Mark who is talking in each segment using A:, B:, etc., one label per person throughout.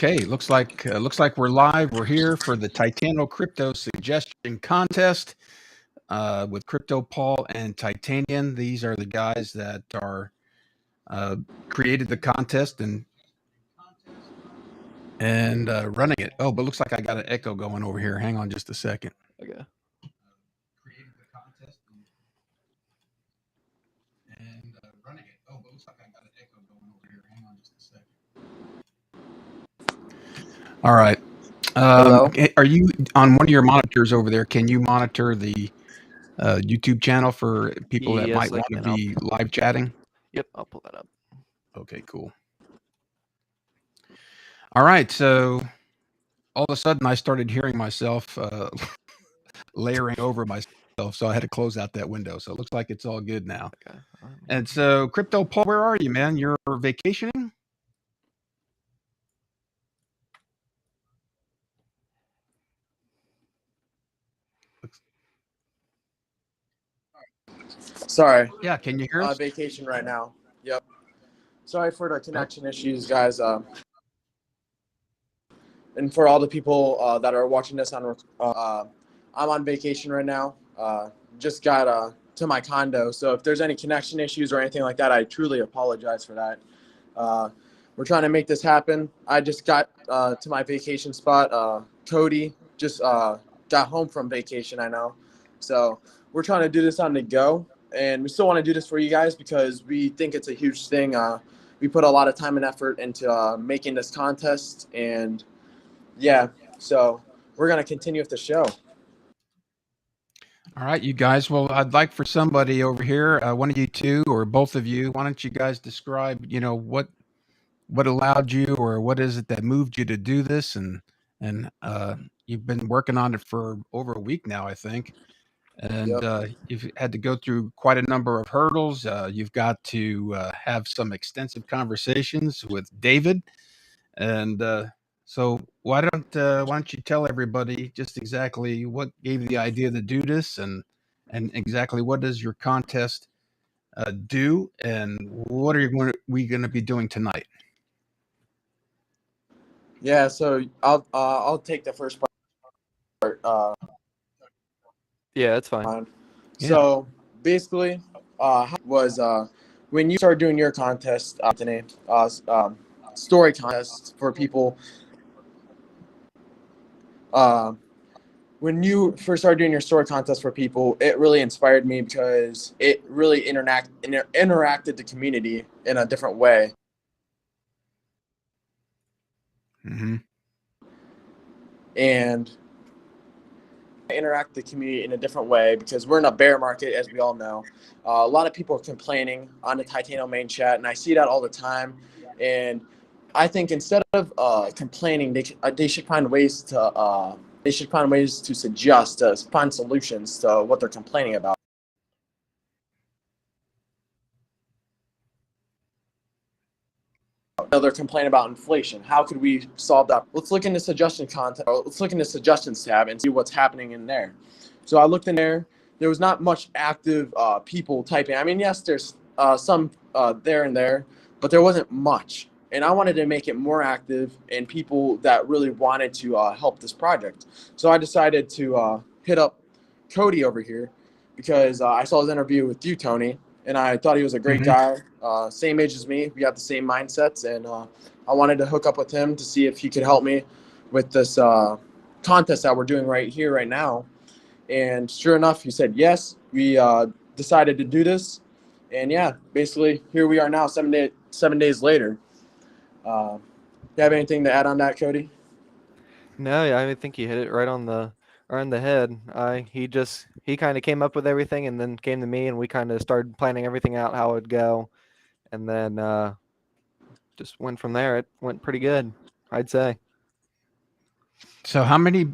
A: Okay, looks like we're live. We're here for the Titano Crypto Suggestion Contest with CryptoPaul and Titanian. These are the guys that are created the contest and running it. Oh, but looks like I got an echo going over here. Hang on just a second.
B: Okay.
A: Created the contest and running it. Oh, but looks like I got an echo going over here. Hang on just a second. All right.
B: Hello?
A: Are you on one of your monitors over there? Can you monitor the YouTube channel for people that
B: Yes,
A: might
B: I
A: want to
B: can.
A: be live chatting?
B: Yep, I'll pull that up.
A: Okay, cool. All right. So all of a sudden I started hearing myself layering over myself. So I had to close out that window. So it looks like it's all good now.
B: Okay.
A: And so Crypto Paul, where are you, man? You're vacationing?
C: Sorry.
A: Yeah, can you hear us?
C: Vacation right now. Yep. Sorry for the connection issues, guys. And for all the people that are watching this on, I'm on vacation right now. Just got to my condo. So if there's any connection issues or anything like that, I truly apologize for that. We're trying to make this happen. I just got to my vacation spot. Cody just got home from vacation, I know. So we're trying to do this on the go. And we still want to do this for you guys because we think it's a huge thing. We put a lot of time and effort into making this contest. And, yeah, so we're going to continue with the show.
A: All right, you guys. Well, I'd like for somebody over here, one of you two or both of you, why don't you guys describe, what allowed you or what is it that moved you to do this? And you've been working on it for over a week now, I think. And you've had to go through quite a number of hurdles. You've got to have some extensive conversations with David. And so why don't you tell everybody just exactly what gave you the idea to do this and exactly what does your contest do and what are we going to be doing tonight?
C: Yeah, so I'll take the first part.
B: Yeah, that's fine.
C: So basically, was when you started doing your contest, Anthony, story contest for people. When you first started doing your story contest for people, it really inspired me because it really interacted the community in a different way.
A: Mm-hmm.
C: And interact the community in a different way because we're in a bear market, as we all know. A lot of people are complaining on the Titano main chat, and I see that all the time. And I think instead of complaining, they should find ways to suggest, to find solutions to what they're complaining about. They're complaining about inflation. How could we solve that? Let's look into suggestion content. Let's look into suggestions tab and see what's happening in there. So I looked in there. There was not much active people typing. I mean, yes, there's some there and there, but there wasn't much. And I wanted to make it more active and people that really wanted to help this project. So I decided to hit up Cody over here because I saw his interview with you, Tony, and I thought he was a great guy, same age as me. We got the same mindsets, and I wanted to hook up with him to see if he could help me with this contest that we're doing right here, right now. And sure enough, he said yes. We decided to do this, and yeah, basically here we are now, 7 days later. You have anything to add on that, Cody?
B: No, I think you hit it right on the head. He kind of came up with everything and then came to me and we kind of started planning everything out how it would go, and then just went from there. It went pretty good, I'd say.
A: So how many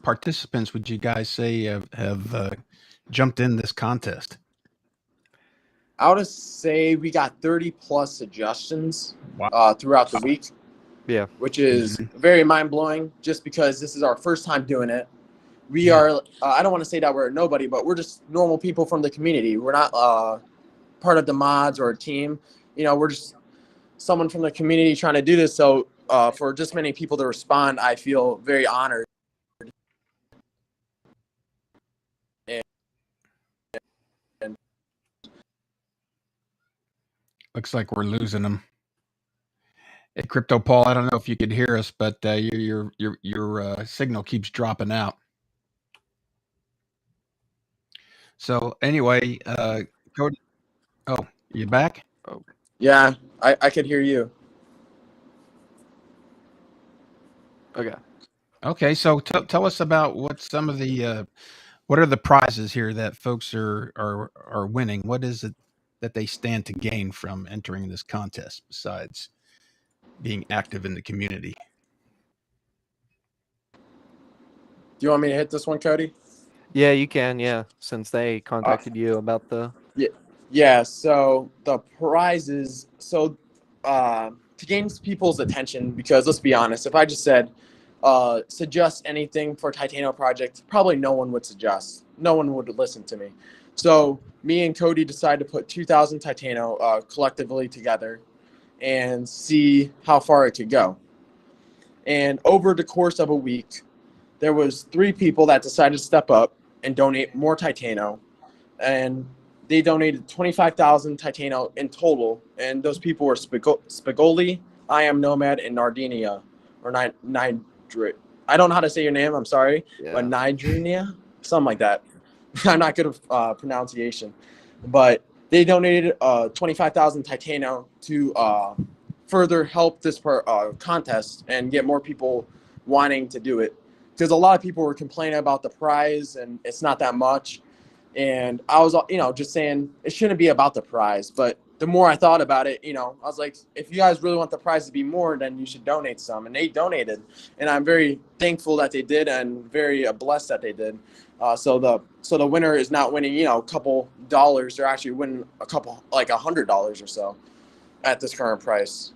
A: participants would you guys say have jumped in this contest?
C: I would say we got 30 plus suggestions throughout the week.
B: Yeah,
C: which is very mind-blowing just because this is our first time doing it. We are, I don't want to say that we're nobody, but we're just normal people from the community. We're not part of the mods or a team. We're just someone from the community trying to do this. So for just many people to respond, I feel very honored. And
A: Looks like we're losing them. Hey, Crypto Paul, I don't know if you could hear us, but your signal keeps dropping out. So anyway, Cody, oh, you back?
B: Oh,
C: yeah, I could hear you.
B: okay.
A: Okay, so tell us about what some of the what are the prizes here that folks are winning? What is it that they stand to gain from entering this contest besides being active in the community?
C: Do you want me to hit this one, Cody?
B: Yeah, you can. Yeah, since they contacted you about the.
C: Yeah, so the prizes, to gain people's attention, because let's be honest, if I just said, suggest anything for Titano project, probably no one would suggest. No one would listen to me. So me and Cody decided to put 2,000 Titano collectively together and see how far it could go. And over the course of a week, there was 3 people that decided to step up and donate more Titano. And they donated 25,000 Titano in total, and those people were Spigoli, I Am Nomad, and Nardinia, or Nidri. I don't know how to say your name. I'm sorry, but Nidrinia, something like that. I'm not good at pronunciation, but they donated 25,000 Titano to further help this contest and get more people wanting to do it, because a lot of people were complaining about the prize and it's not that much. And I was, just saying it shouldn't be about the prize. But the more I thought about it, I was like, if you guys really want the prize to be more, then you should donate some. And they donated. And I'm very thankful that they did, and very blessed that they did. So the winner is not winning, a couple dollars. They're actually winning a couple, like $100 or so at this current price.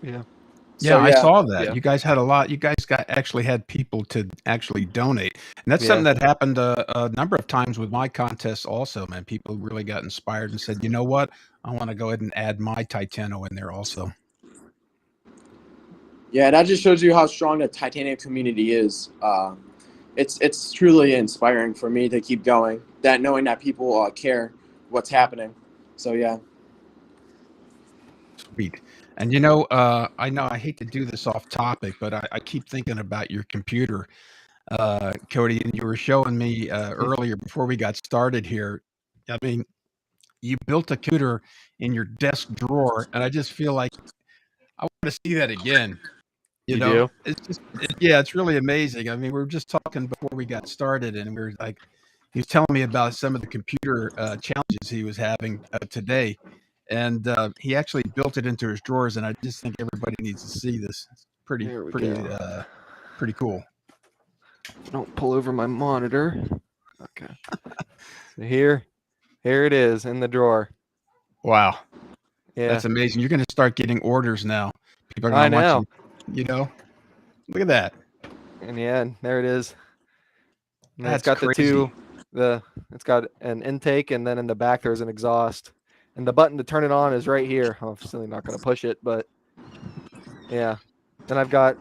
B: Yeah.
A: Yeah, I saw that.
B: Yeah.
A: You guys had a lot. You guys actually had people to actually donate, and that's
B: Yeah.
A: something that happened a number of times with my contests. Also, man, people really got inspired and said, "You know what? I want to go ahead and add my Titano in there also."
C: Yeah, that just shows you how strong the Titanium community is. It's truly inspiring for me to keep going. That knowing that people care what's happening. So yeah.
A: Sweet. And I know I hate to do this off topic, but I keep thinking about your computer, Cody, and you were showing me earlier before we got started here. I mean, you built a computer in your desk drawer, and I just feel like I want to see that again.
B: You do?
A: It's just, yeah, it's really amazing. I mean, we were just talking before we got started, and we were like, he was telling me about some of the computer challenges he was having today, and he actually built it into his drawers. And I just think everybody needs to see this. It's pretty cool.
B: Don't pull over my monitor. Okay. So here it is in the drawer.
A: Wow,
B: Yeah.
A: that's amazing. You're going to start getting orders now. People are going to want you. Look at that.
B: And yeah, there it is. And
A: That's
B: it's got
A: crazy.
B: it's got an intake, and then in the back there's an exhaust. And the button to turn it on is right here. I'm certainly not going to push it, but yeah. Then I've got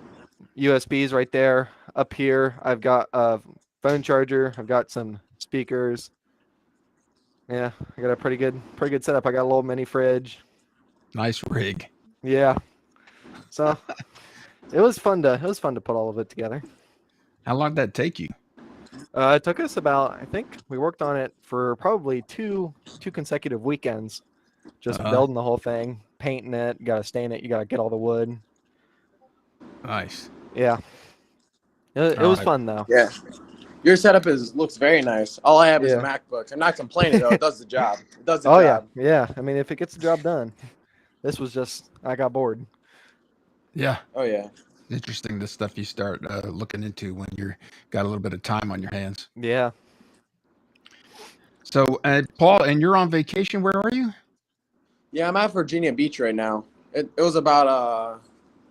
B: USBs right there. Up here, I've got a phone charger. I've got some speakers. Yeah, I got a pretty good setup. I got a little mini fridge.
A: Nice rig.
B: Yeah. So it was fun to put all of it together.
A: How long did that take you?
B: It took us about, I think we worked on it for probably two consecutive weekends, just building the whole thing, painting it. You gotta stain it. You gotta get all the wood.
A: Nice.
B: Yeah. It was fun though.
C: Yeah. Your setup looks very nice. All I have is a MacBook. I'm not complaining though. It does the job. It does the job.
B: Yeah. I mean, if it gets the job done. This was just, I got bored.
A: Yeah.
C: Oh yeah.
A: Interesting, the stuff you start looking into when you're got a little bit of time on your hands.
B: Yeah.
A: So, Paul, and you're on vacation. Where are you?
C: Yeah, I'm at Virginia Beach right now. It was about a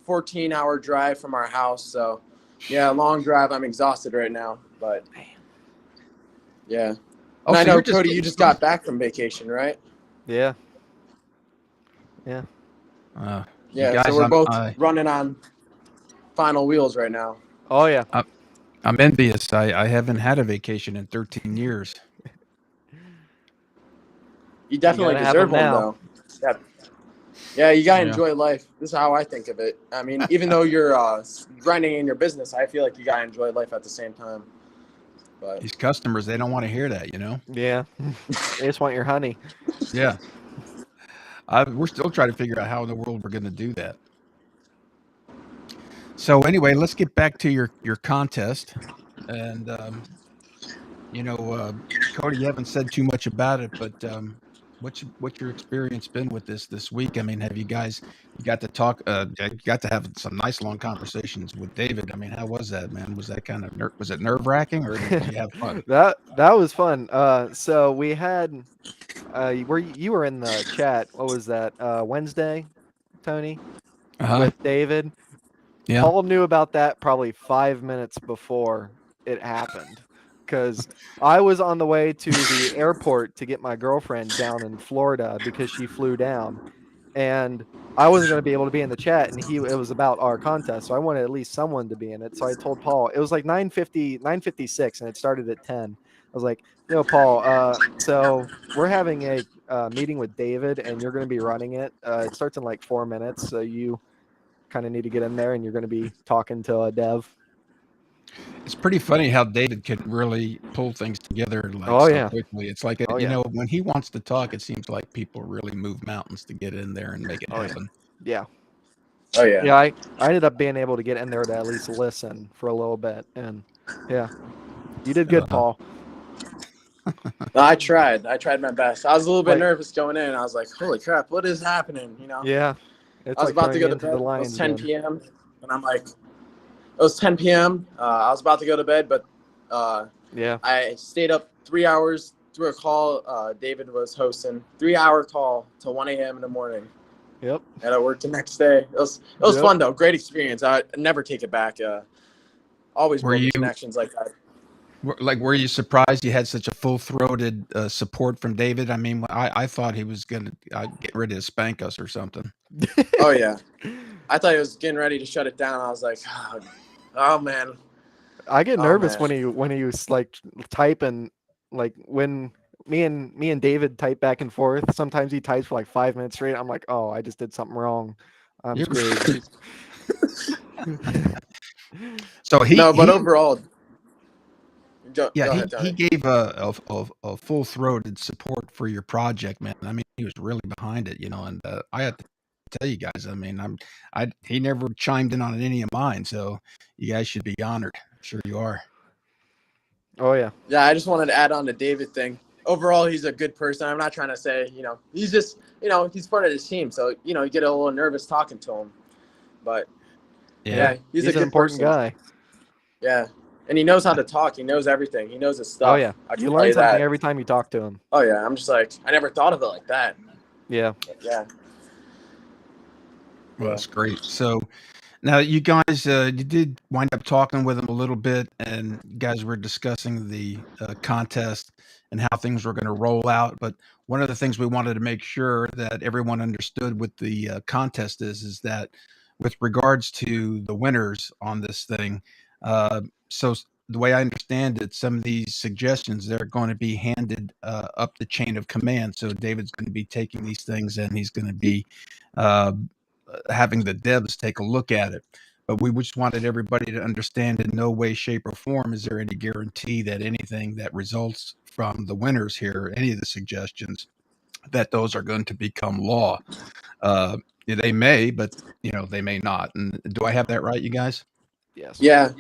C: 14-hour drive from our house. So, yeah, long drive. I'm exhausted right now, but yeah.
A: Oh,
C: I
A: so
C: know, Cody, you just got back from vacation, right?
B: Yeah. Yeah.
C: Yeah, so we're both running on final wheels right now.
B: Oh yeah.
A: I'm envious. I haven't had a vacation in 13 years.
C: You definitely
B: gotta have
C: deserve
B: them
C: one,
B: now.
C: though. Yeah. Yeah, you gotta
A: Yeah.
C: enjoy life. This is how I think of it. I mean, even though you're grinding in your business, I feel like you gotta enjoy life at the same time. But
A: These customers, they don't want to hear that, you know?
B: Yeah. They just want your honey.
A: Yeah. We're still trying to figure out how in the world we're going to do that. So anyway, let's get back to your contest. And, Cody, you haven't said too much about it, but what's your experience been with this week? I mean, have you got to talk, you got to have some nice long conversations with David. I mean, how was that, man? Was that kind of, was it nerve wracking or did you have fun?
B: That was fun. So we had where you were in the chat. What was that? Wednesday, Tony,
A: Uh-huh.
B: with David.
A: Yeah.
B: Paul knew about that probably 5 minutes before it happened, because I was on the way to the airport to get my girlfriend down in Florida because she flew down, and I wasn't going to be able to be in the chat, and it was about our contest, so I wanted at least someone to be in it. So I told Paul, it was like 9:56, and it started at 10. I was like, Paul, so we're having a meeting with David, and you're going to be running it. It starts in like 4 minutes, so you kind of need to get in there, and you're going to be talking to a dev.
A: It's pretty funny how David can really pull things together like
B: Oh
A: so
B: yeah.
A: quickly. It's like,
B: Oh, yeah.
A: when he wants to talk, it seems like people really move mountains to get in there and make it
B: Oh, yeah.
A: happen.
B: Yeah.
C: oh yeah,
B: Yeah, I ended up being able to get in there to at least listen for a little bit, and yeah, you did good, Paul.
C: No, I tried my best. I was a little bit
B: Like-
C: nervous going in. I was like, holy crap, what is happening?
B: Yeah, it's
C: I was
B: like
C: about to
B: going
C: go to
B: into
C: bed.
B: the
C: It was
B: Lions
C: 10
B: game.
C: p.m. and I'm like, it was 10 p.m. I was about to go to bed, but
B: Yeah.
C: I stayed up 3 hours through a call David was hosting. 3 hour call till 1 a.m. in the morning.
B: Yep.
C: And I worked the next day. It was
B: Yep.
C: fun though. Great experience. I never take it back. Always
A: Were
C: building
A: you-
C: connections like that.
A: Were you surprised you had such a full-throated support from David? I mean, I thought he was going to get ready to spank us or something.
C: Oh yeah, I thought he was getting ready to shut it down. I was like, oh man.
B: I get
C: Oh,
B: nervous
C: man.
B: when he was like typing, like when me and David type back and forth. Sometimes he types for like 5 minutes straight. I'm like, oh, I just did something wrong. I'm screwed.
A: So
C: but overall, go ahead,
A: he
C: Tony.
A: gave a full-throated support for your project, man. I mean, he was really behind it, and I have to tell you guys, I mean, he never chimed in on any of mine, so you guys should be honored. I'm sure you are.
B: Oh yeah.
C: Yeah, I just wanted to add on the David thing. Overall, he's a good person. I'm not trying to say, he's just, he's part of this team. So, you get a little nervous talking to him. But, yeah, he's a
B: an
C: good
B: important
C: person.
B: guy.
C: Yeah. And he knows how to talk. He knows everything. He knows his stuff.
B: Oh yeah.
C: I can
B: You
C: tell
B: learn
C: you
B: something
C: that.
B: every time you talk to him.
C: Oh, yeah. I'm just like, I never thought of it like that.
B: Yeah.
C: But, yeah.
A: Well, that's great. So now you guys, you did wind up talking with him a little bit, and you guys were discussing the contest and how things were going to roll out. But one of the things we wanted to make sure that everyone understood with the contest is that with regards to the winners on this thing, so the way I understand it, some of these suggestions, they're going to be handed up the chain of command. So David's going to be taking these things and he's going to be having the devs take a look at it. But we just wanted everybody to understand in no way, shape, or form is there any guarantee that anything that results from the winners here, any of the suggestions, that those are going to become law. They may, but they may not. And do I have that right, you guys?
B: Yes.
C: Yeah.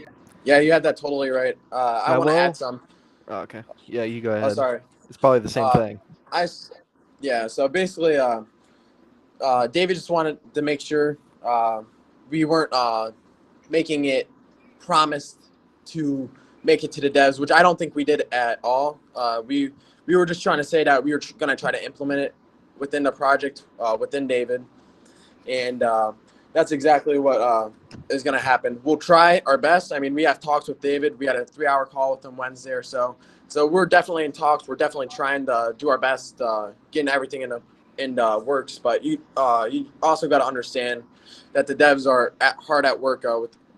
C: Yeah, you had that totally right. I want to add some.
B: Oh, okay. Yeah, you go ahead.
C: Oh, sorry.
B: It's probably the same thing.
C: So basically, David just wanted to make sure we weren't making it promised to make it to the devs, which I don't think we did at all. We were just trying to say that we were going to try to implement it within the project, within David. And that's exactly what is going to happen. We'll try our best. I mean, we have talks with David. We had a 3-hour call with him Wednesday or so. So we're definitely in talks. We're definitely trying to do our best, getting everything in the works. But you also got to understand that the devs are hard at work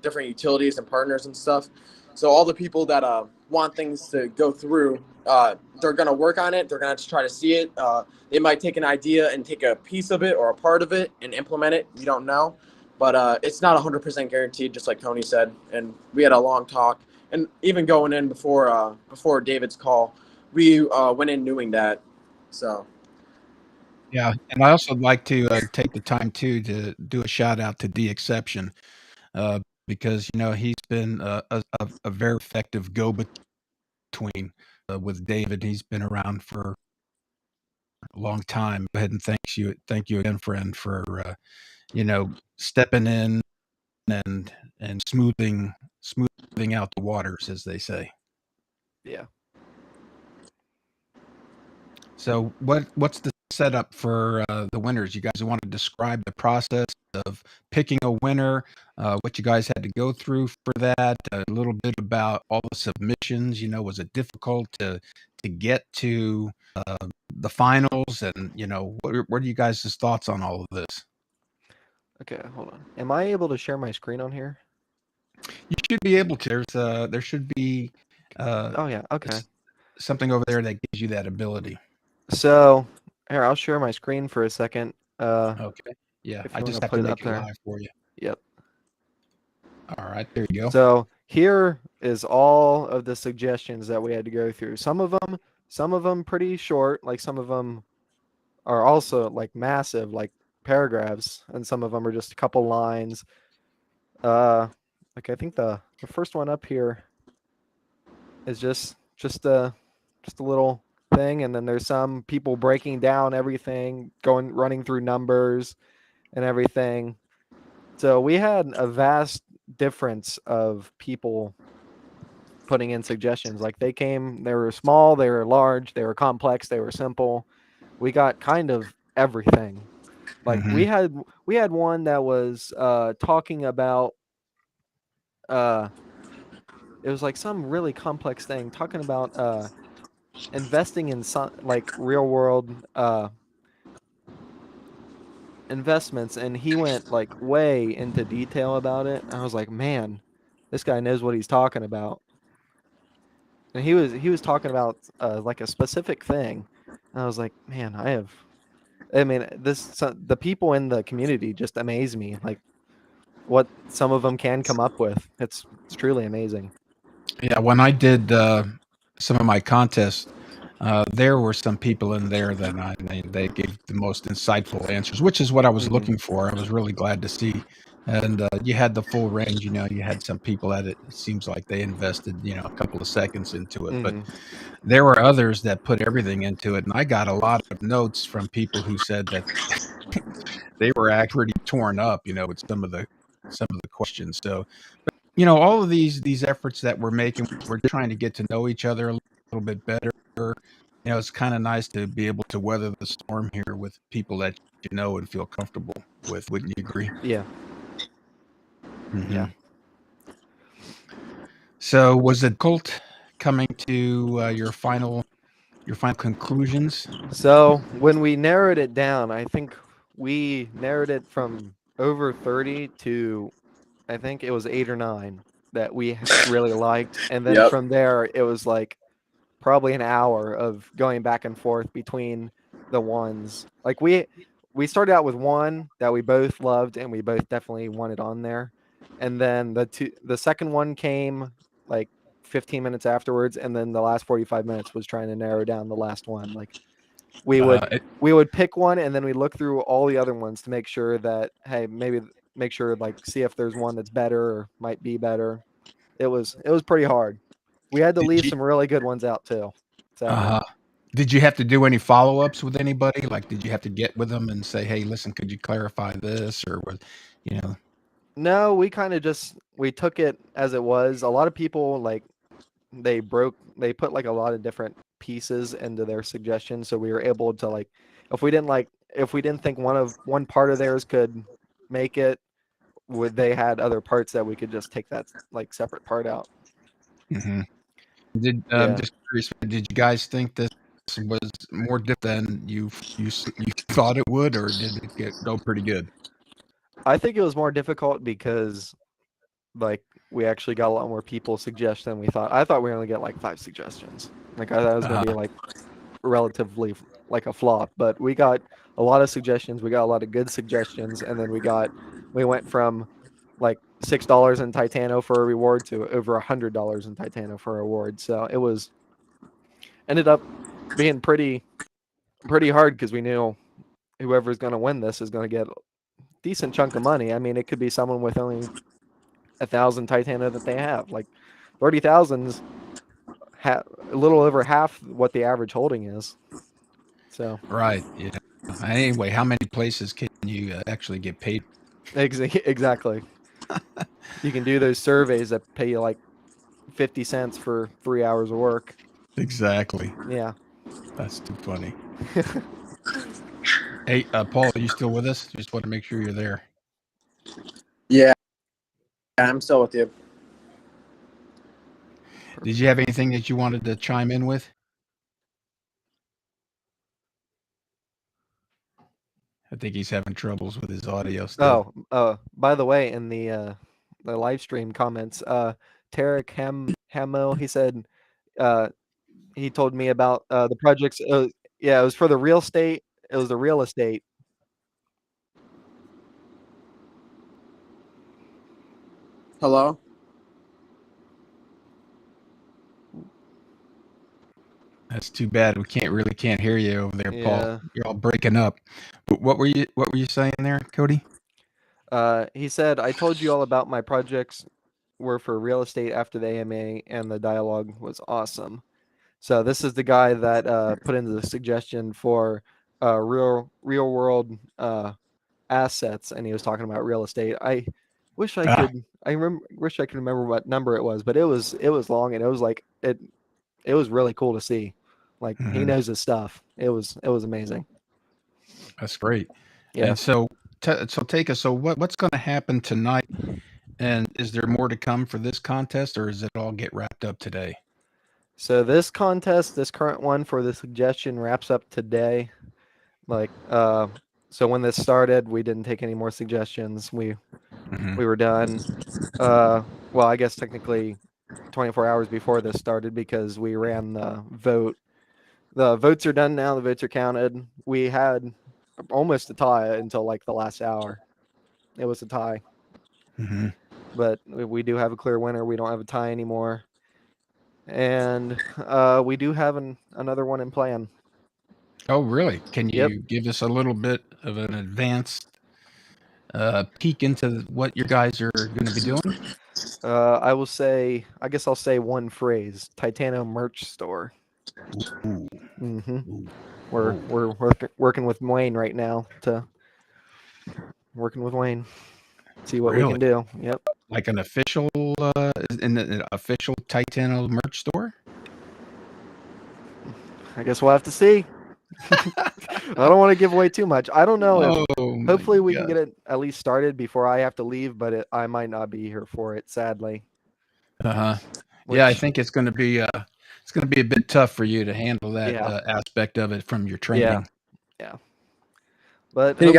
C: different utilities and partners and stuff. So all the people that want things to go through, they're going to work on it. They're going to try to see it. They might take an idea and take a piece of it or a part of it and implement it. You don't know. But it's not 100% guaranteed, just like Tony said. And we had a long talk. And even going in before David's call, we went in knowing that. So.
A: Yeah, and I also like to take the time too to do a shout out to The Exception, because he's been a very effective go-between with David. He's been around for a long time. Go ahead and thank you again, friend, for stepping in and smoothing out the waters, as they say.
B: Yeah.
A: So what's the setup for the winners? You guys want to describe the process of picking a winner, what you guys had to go through for that, a little bit about all the submissions. Was it difficult to get to the finals? And what are you guys' thoughts on all of this?
B: Okay, hold on. Am I able to share my screen on here?
A: You should be able to. There should be
B: Oh yeah, okay.
A: something over there that gives you that ability.
B: So here, I'll share my screen for a second.
A: Okay. Yeah,
B: if
A: I
B: you
A: just
B: wanna
A: have
B: put
A: to
B: it
A: make
B: up
A: it
B: there.
A: live for you.
B: Yep.
A: All right, there you go.
B: So here is all of the suggestions that we had to go through. Some of them pretty short, like some of them are also like massive, like paragraphs, and some of them are just a couple lines. Like I think the first one up here is just a little thing, and then there's some people breaking down everything, running through numbers and everything. So we had a vast difference of people putting in suggestions. Like they were small, they were large, they were complex, they were simple. We got kind of everything. Like we had one that was talking about it was like some really complex thing talking about investing in some like real world investments, and he went like way into detail about it. I was like, man, this guy knows what he's talking about. And he was talking about like a specific thing. And I was like, man, I mean, the people in the community just amaze me. Like what some of them can come up with. It's truly amazing.
A: Yeah, when I did some of my contests, there were some people in there that they gave the most insightful answers, which is what I was looking for. I was really glad to see. And you had the full range. You had some people it seems like they invested, a couple of seconds into it. But there were others that put everything into it. And I got a lot of notes from people who said that they were actually pretty torn up, with some of the questions. So all of these efforts that we're making, we're trying to get to know each other a little bit better. It's kind of nice to be able to weather the storm here with people that you know and feel comfortable with. Wouldn't you agree?
B: Yeah.
A: Mm-hmm.
B: Yeah.
A: So was it difficult coming to your final conclusions?
B: So when we narrowed it down, I think we narrowed it from over 30 to I think it was 8 or 9 that we really liked. And then
C: Yep.
B: from there, it was like probably an hour of going back and forth between the ones. Like we started out with one that we both loved and we both definitely wanted on there. And then the second one came like 15 minutes afterwards, and then the last 45 minutes was trying to narrow down the last one. Like we would pick one, and then we look through all the other ones to make sure that, hey, maybe make sure, like, see if there's one that's better or might be better. It was pretty hard. We had to leave some really good ones out too. So
A: did you have to do any follow-ups with anybody? Like, did you have to get with them and say, hey, listen, could you clarify this? Or was,
B: no, we kind of we took it as it was. A lot of people, like, they put like a lot of different pieces into their suggestions, so we were able to, like, if we didn't think one part of theirs could make it, they had other parts that we could just take that like separate part out.
A: Mm-hmm.
B: Yeah.
A: Just curious, did you guys think this was more difficult than you thought it would, or did it go pretty good?
B: I think it was more difficult because like we actually got a lot more people suggest than we thought. I thought we were gonna get like 5 suggestions. Like I thought it was gonna be like relatively like a flop, but we got a lot of suggestions. We got a lot of good suggestions, and then we went from like $6 in Titano for a reward to over $100 in Titano for a reward. So it was ended up being pretty hard because we knew whoever's going to win this is going to get a decent chunk of money. I mean, it could be someone with only 1,000 Titano that they have. Like 30,000's a little over half what the average holding is. So
A: Right. Yeah. Anyway, how many places can you actually get paid?
B: exactly. You can do those surveys that pay you like 50 cents for 3 hours of work.
A: Exactly.
B: Yeah.
A: That's too funny. Hey, Paul, are you still with us? Just want to make sure you're there.
C: Yeah, I'm still with you.
A: Did you have anything that you wanted to chime in with? I think he's having troubles with his audio still.
B: By the way, in the live stream comments, Tarek Hamo, he said he told me about the projects. Yeah, it was for the real estate. It was the real estate.
C: Hello?
A: That's too bad. We can't hear you over there, Paul.
B: Yeah.
A: You're all breaking up. But what were you saying there, Cody?
B: He said, I told you all about my projects were for real estate after the AMA, and the dialogue was awesome. So this is the guy that put in the suggestion for real world assets, and he was talking about real estate. I wish I could. Wish I could remember what number it was, but it was long, and it was like it was really cool to see. Like he knows his stuff. It was amazing.
A: That's great.
B: Yeah.
A: And so take us. So what's going to happen tonight? And is there more to come for this contest, or does it all get wrapped up today?
B: So this contest, this current one for the suggestion, wraps up today. Like so when this started, we didn't take any more suggestions. We were done. Well, I guess technically 24 hours before this started because we ran the vote. The votes are done now. The votes are counted. We had almost a tie until like the last hour. It was a tie. But we do have a clear winner. We don't have a tie anymore. And we do have another one in plan.
A: Oh, really? Can you give us a little bit of an advanced peek into what your guys are going to be doing?
B: I guess I'll say one phrase: Titano merch store.
A: Ooh.
B: We're working with Wayne right now see what we can do. Yep.
A: Like an official in an official Titano merch store?
B: I guess we'll have to see. I don't want to give away too much. I don't know if hopefully we can get it at least started before I have to leave, but I might not be here for it, sadly.
A: Yeah, I think it's going to be a bit tough for you to handle that aspect of it from your training.
B: Yeah. But
C: Can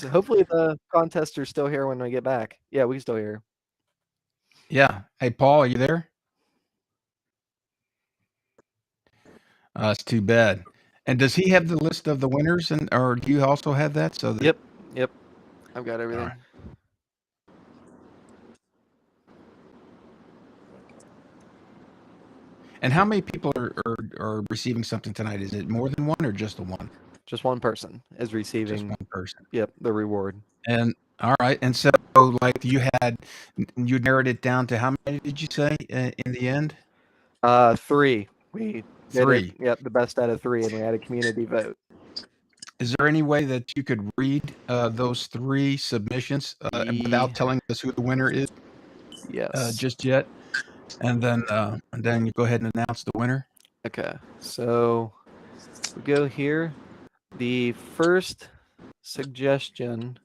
B: hopefully the contests are still here when we get back. Yeah, we can still hear.
A: Yeah. Hey, Paul, are you there? It's too bad. And does he have the list of the winners, or do you also have that?
B: Yep. I've got everything.
A: Right. And how many people are receiving something tonight? Is it more than one or just the one?
B: Just one person is receiving.
A: Just one person.
B: Yep, the reward.
A: And all right. And so, like, you narrowed it down to how many did you say in the end?
B: 3. We did
A: 3.
B: Yep, the best out of 3, and we had a community vote.
A: Is there any way that you could read those 3 submissions without telling us who the winner is?
B: Yes.
A: Just yet, and then you go ahead and announce the winner.
B: Okay. So we go here. The first suggestion.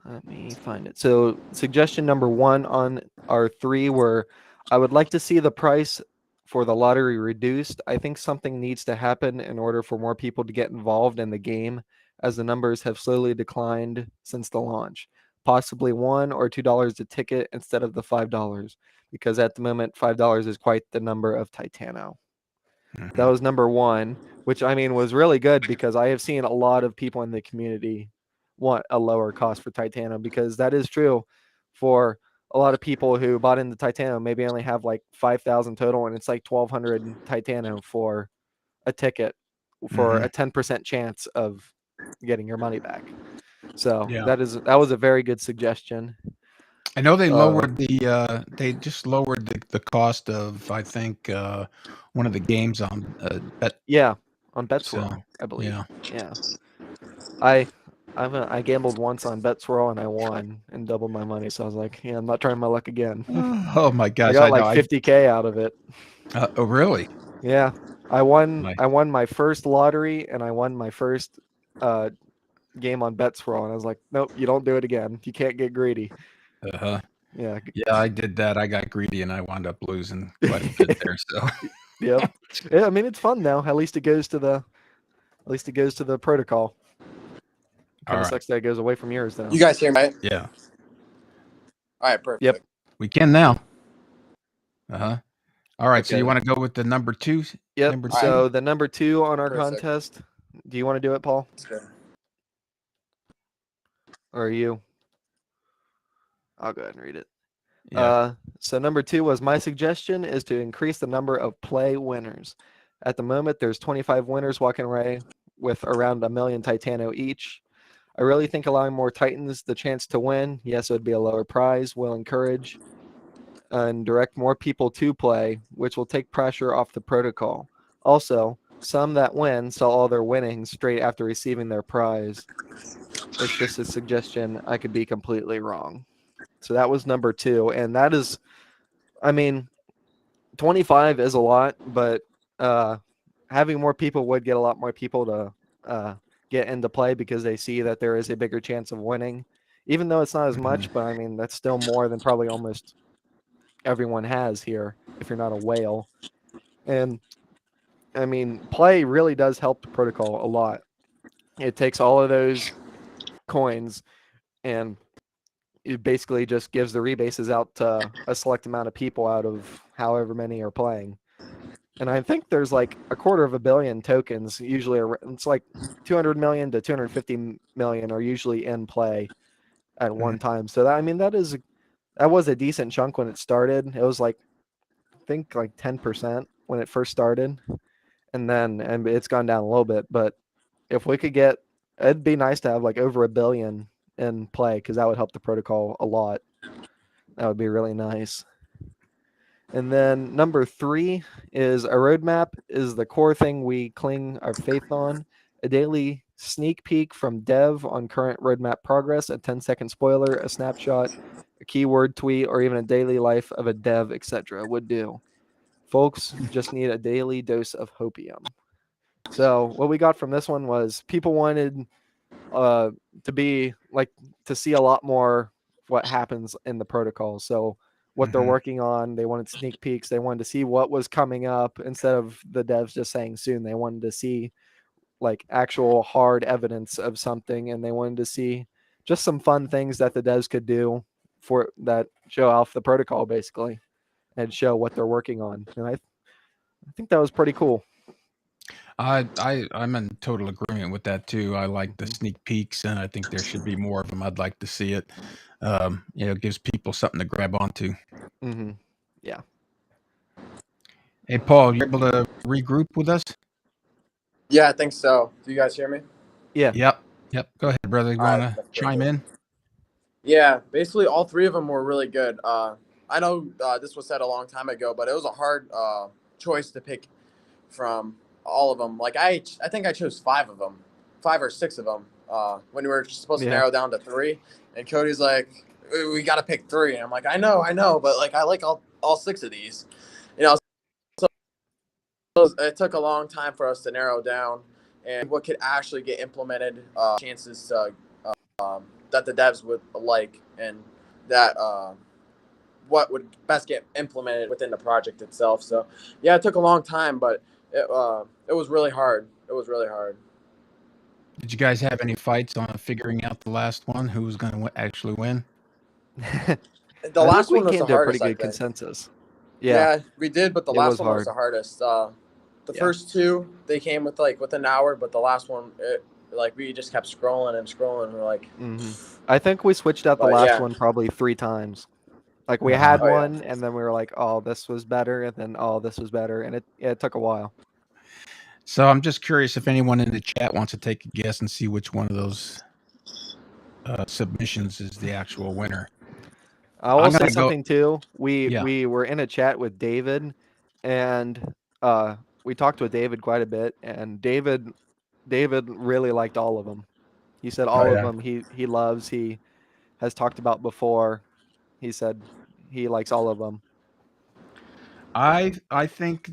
B: Let me find it. So suggestion number 1 on our 3 were, I would like to see the price for the lottery reduced. I think something needs to happen in order for more people to get involved in the game, as the numbers have slowly declined since the launch. possibly $1 or $2 a ticket instead of the $5, because at the moment $5 is quite the number of Titano. That was number 1, which I mean was really good, because I have seen a lot of people in the community want a lower cost for Titano, because that is true for a lot of people who bought into Titano maybe only have like 5,000 total, and it's like 1,200 Titano for a ticket for a 10% chance of getting your money back. So
A: Yeah.
B: that was a very good suggestion.
A: I know they lowered they just lowered the cost of, I think, one of the games on bet.
B: Yeah, on
A: So,
B: BetSwirl, I believe.
A: yeah.
B: Yeah. I gambled once on BetSwirl and I won and doubled my money. So I was like, yeah, I'm not trying my luck again.
A: Oh my
B: I
A: gosh,
B: got
A: I know.
B: like 50K out of it.
A: Oh, really?
B: Yeah. I won
A: Nice.
B: I won my first lottery and I won my first game on BetSwirl, and I was like, nope, you don't do it again. You can't get greedy.
A: Uh-huh.
B: Yeah.
A: Yeah, I did that. I got greedy and I wound up losing quite a bit there. So,
B: Yep. Yeah, I mean it's fun though. At least it goes to the protocol. Kind
A: all
B: of
A: right.
B: sucks that it goes away from yours though.
C: You guys hear me? Right?
A: Yeah,
C: All right, perfect.
B: Yep.
A: we can now. Uh-huh. All right. So
B: Okay.
A: you want to go with the number 2?
B: Yep.
A: Number
B: So
A: 2?
B: the number 2 on our
C: Perfect.
B: contest. Do you want to do it, Paul?
C: That's good.
B: Or are you? I'll go ahead and read it.
A: Yeah.
B: So number 2 was, my suggestion is to increase the number of play winners. At the moment, there's 25 winners walking away with around 1 million Titano each. I really think allowing more Titans the chance to win, yes, it would be a lower prize, will encourage and direct more people to play, which will take pressure off the protocol. Also, some that win sell all their winnings straight after receiving their prize. It's just a suggestion. I could be completely wrong. So that was number 2. And that is, I mean, 25 is a lot, but having more people would get a lot more people to get into play, because they see that there is a bigger chance of winning, even though it's not as much. But I mean, that's still more than probably almost everyone has here if you're not a whale. And I mean, play really does help the protocol a lot. It takes all of those coins and it basically just gives the rebases out to a select amount of people out of however many are playing. And I think there's like 250 million tokens usually. It's like 200 million to 250 million are usually in play at one time. So that, I mean, that was a decent chunk when it started. It was like, I think like 10% when it first started, and it's gone down a little bit. But if we could get, it'd be nice to have like over 1 billion in play, because that would help the protocol a lot. That would be really nice. And then number 3 is, a roadmap is the core thing we cling our faith on. A daily sneak peek from dev on current roadmap progress, a 10-second spoiler, a snapshot, a keyword tweet, or even a daily life of a dev, etc. would do. Folks just need a daily dose of hopium. So what we got from this one was, people wanted to be like, to see a lot more what happens in the protocol. So what they're working on, they wanted sneak peeks. They wanted to see what was coming up instead of the devs just saying soon. They wanted to see like actual hard evidence of something, and they wanted to see just some fun things that the devs could do for that, show off the protocol basically and show what they're working on. And I think that was pretty cool.
A: I'm in total agreement with that too. I like the sneak peeks, and I think there should be more of them. I'd like to see it. It gives people something to grab onto.
B: Yeah.
A: Hey, Paul, you able to regroup with us?
C: Yeah, I think so. Do you guys hear me?
B: Yeah.
A: Yep. Go ahead, brother. You
C: All right,
A: want to
C: that's
A: chime
C: perfect.
A: in?
C: Yeah, basically all 3 of them were really good. I know this was said a long time ago, but it was a hard choice to pick from all of them. Like I think I chose 5 of them, 5 or 6 of them. When we were supposed to narrow down to 3, and Cody's like, "We got to pick 3." And I'm like, I know, but like I like all 6 of these, you know. So it took a long time for us to narrow down and what could actually get implemented, chances to, that the devs would like, and that what would best get implemented within the project itself. So yeah, it took a long time, but it was really hard. It was really hard.
A: Did you guys have any fights on figuring out the last one? Who was going to actually win?
C: The
B: I
C: last
B: think we
C: one was
B: came
C: the
B: to a pretty
C: hardest, I
B: good
C: think.
B: consensus.
C: Yeah, we did, but the
B: It
C: last
B: was
C: one was
B: hard.
C: the hardest. The
B: Yeah.
C: first two, they came with an hour, but the last one, we just kept scrolling and scrolling. We're like,
B: I think we switched out the
C: But,
B: last
C: yeah.
B: one probably 3 times. Like we
A: Uh-huh.
B: had
C: Oh, yeah.
B: one, and then we were like, "Oh, this was better," and then, "Oh, this was better," and it took a while.
A: So I'm just curious if anyone in the chat wants to take a guess and see which one of those submissions is the actual winner.
B: I will
A: I'm
B: say
A: gonna go-
B: something too. We
A: Yeah.
B: we were in a chat with David, and we talked with David quite a bit, and David really liked all of them. He said all of
A: yeah.
B: them he loves. He has talked about before. He said he likes all of them.
A: I think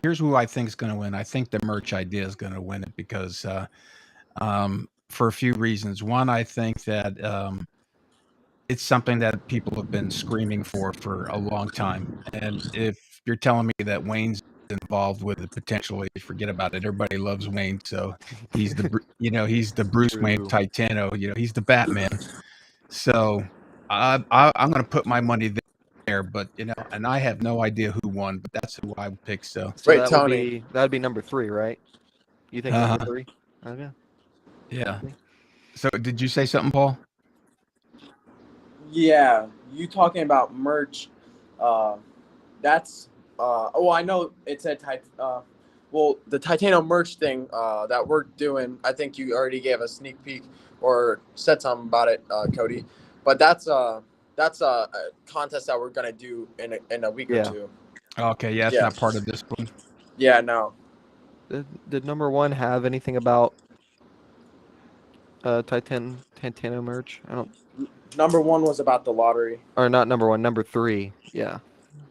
A: here's who I think is going to win. I think the merch idea is going to win it because for a few reasons. One, I think that it's something that people have been screaming for a long time. And if you're telling me that Wayne's involved with it, potentially forget about it. Everybody loves Wayne, so he's he's the Bruce Wayne
B: True.
A: Titano. He's the Batman. So I'm going to put my money there, but and I have no idea who won, but that's who I would pick. So
B: So
C: Wait,
B: that
C: Tony.
B: would be number 3, right? You think number 3? Okay.
A: yeah. So did you say something, Paul?
C: Yeah, you talking about merch? That's I know it said the Titano merch thing that we're doing. I think you already gave a sneak peek or said something about it, Cody. But that's a contest that we're gonna do in a week or two.
A: Okay, yeah, it's not part of this one.
C: Yeah, no.
B: Did number 1 have anything about Titano merch? I don't.
C: Number 1 was about the lottery.
B: Or not number 1, number 3. Yeah.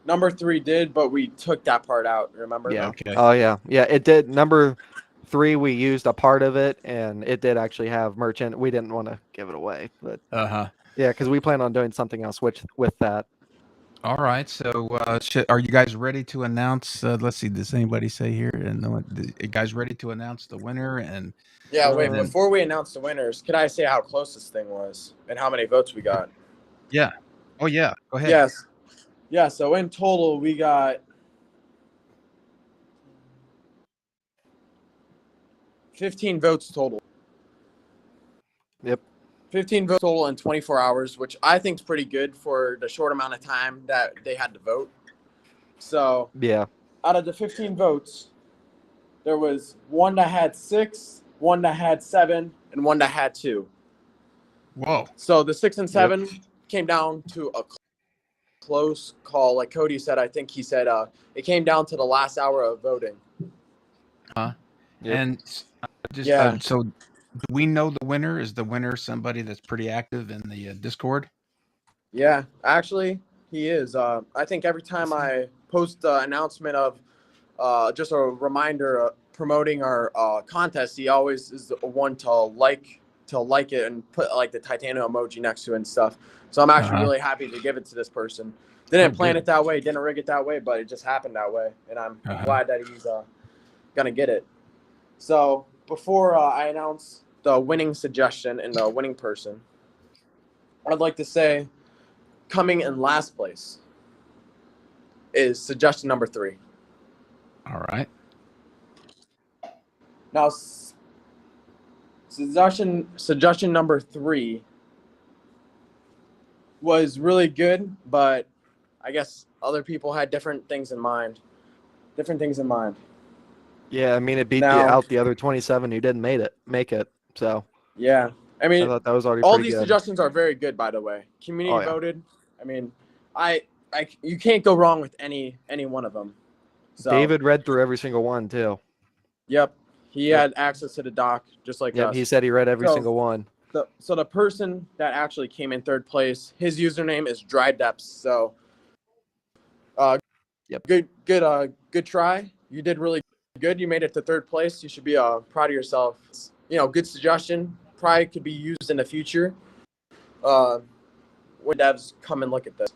C: Number 3 did, but we took that part out. Remember?
B: Yeah.
A: Okay.
B: Oh yeah. Yeah. It did. Number 3, we used a part of it, and it did actually have merch in it. We didn't want to give it away, but yeah, because we plan on doing something else with that.
A: All right. So, are you guys ready to announce? Let's see. Does anybody say here? And you guys ready to announce the winner? And
C: Yeah. Wait. Before we announce the winners, could I say how close this thing was and how many votes we got?
A: Yeah. Oh yeah. Go ahead.
C: Yes. Yeah. So in total, we got 15 votes total.
B: Yep.
C: 15 votes total in 24 hours, which I think is pretty good for the short amount of time that they had to vote. So
B: Yeah.
C: out of the 15 votes, there was one that had 6, one that had 7, and one that had 2.
A: Whoa.
C: So the 6 and 7 came down to a close call. Like Cody said, I think he said it came down to the last hour of voting.
B: Yep.
A: And so do we know the winner? Is the winner somebody that's pretty active in the Discord?
C: Yeah, actually, he is. I think every time I post the announcement of just a reminder promoting our contest, he always is the one to like it and put like the Titano emoji next to it and stuff. So I'm actually really happy to give it to this person. Didn't plan it that way, didn't rig it that way, but it just happened that way, and I'm glad that he's gonna get it. So before I announce the winning suggestion and the winning person, I'd like to say coming in last place is suggestion number 3.
A: All right.
C: Now, suggestion number 3 was really good, but I guess other people had different things in mind.
B: Yeah, I mean, it beat out the other 27 who didn't make it. So
C: yeah, I mean,
B: I thought that was already
C: all
B: pretty
C: these
B: good.
C: suggestions are very good, by the way. Community voted. I mean, you can't go wrong with any one of them. So,
B: David read through every single one too.
C: Yep, he had access to the doc just like us.
B: He said he read every single one.
C: So the person that actually came in third place, his username is Dry Depths. So, good try. You did really good. You made it to third place. You should be proud of yourself. Good suggestion. Probably could be used in the future. When devs come and look at this.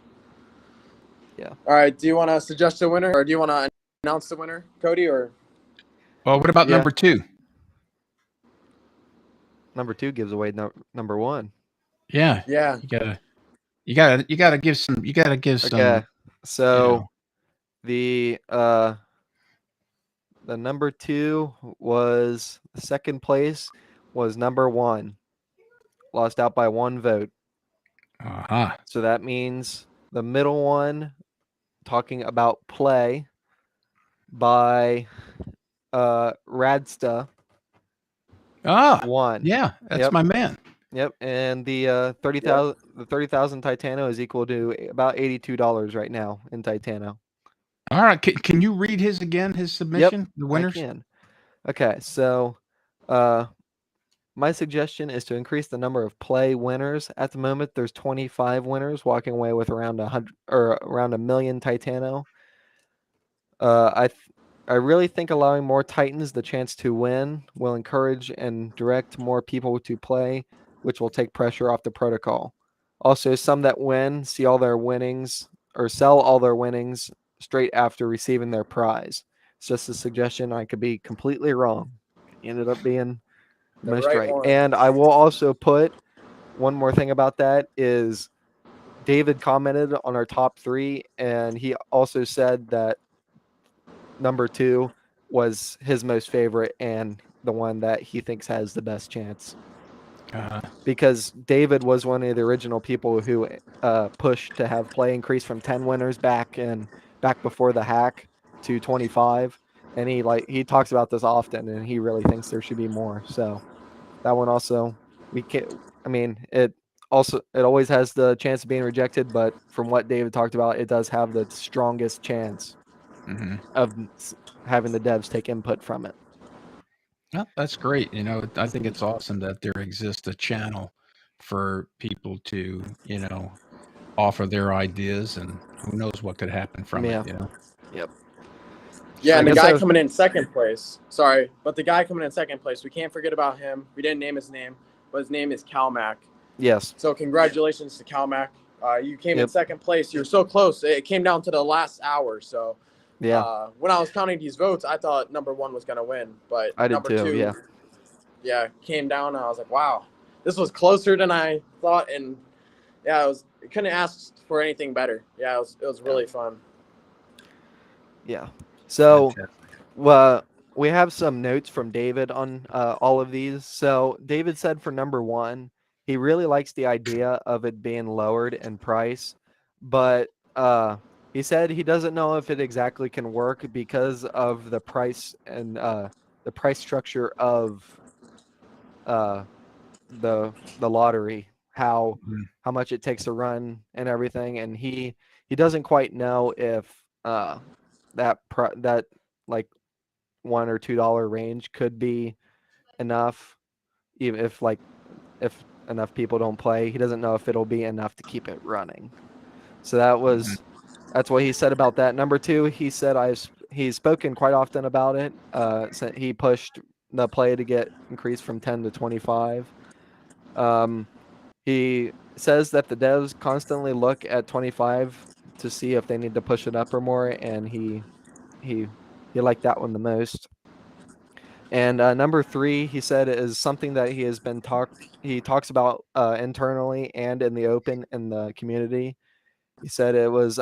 B: Yeah.
C: All right. Do you want to suggest a winner, or do you want to announce the winner, Cody? Or
A: well, what about number 2?
B: number 2 gives away number 1.
A: Yeah.
C: Yeah.
A: You gotta give some. You gotta give some.
B: Okay, so
A: You
B: the number 2 was second place was number 1, lost out by 1 vote.
A: Uh-huh.
B: So that means the middle one, talking about play by Radsta, won.
A: Yeah, that's
B: Yep.
A: my man.
B: Yep, and the 30,000 Titano is equal to about $82 right now in Titano.
A: All right, can you read his again? His submission, the winners.
B: I can. Okay, so my suggestion is to increase the number of play winners. At the moment, there's 25 winners walking away with around 100 or around 1 million Titano. I really think allowing more Titans the chance to win will encourage and direct more people to play, which will take pressure off the protocol. Also, some that win see all their winnings or sell all their winnings straight after receiving their prize. It's just a suggestion. I could be completely wrong. It ended up being
C: The
B: most
C: right
B: right.
C: one.
B: And I will also put one more thing about that is David commented on our top 3, and he also said that number 2 was his most favorite and the one that he thinks has the best chance. Because David was one of the original people who pushed to have play increase from 10 winners back before the hack to 25, and he talks about this often, and he really thinks there should be more. So that one also, it always has the chance of being rejected, but from what David talked about, it does have the strongest chance of having the devs take input from it.
A: Well, that's great. I think it's awesome that there exists a channel for people to, offer their ideas, and who knows what could happen from it.
B: Yep.
C: Yeah, and the
B: guess
C: guy coming in second place. Sorry, but the guy coming in second place, we can't forget about him. We didn't name his name, but his name is Calmac.
B: Yes.
C: So congratulations to Calmac. You came in second place. You were so close. It came down to the last hour. So
B: yeah,
C: when I was counting these votes, I thought number 1 was going to win. But
B: I did
C: number
B: too,
C: 2,
B: yeah,
C: came down. And I was like, wow, this was closer than I thought. And yeah, it couldn't ask for anything better. Yeah, it was really fun.
B: Yeah. So, we have some notes from David on all of these. So David said for number 1, he really likes the idea of it being lowered in price, but he said he doesn't know if it exactly can work because of the price and the price structure of the lottery, how much it takes to run and everything, and he doesn't quite know if that like $1 or $2 range could be enough, even if enough people don't play. He doesn't know if it'll be enough to keep it running. So that's what he said about that. Number 2, he said he's spoken quite often about it. He pushed the play to get increased from 10 to 25. He says that the devs constantly look at 25 to see if they need to push it up or more, and he liked that one the most. And number 3, he said, is something that he talks about internally and in the open in the community. He said it was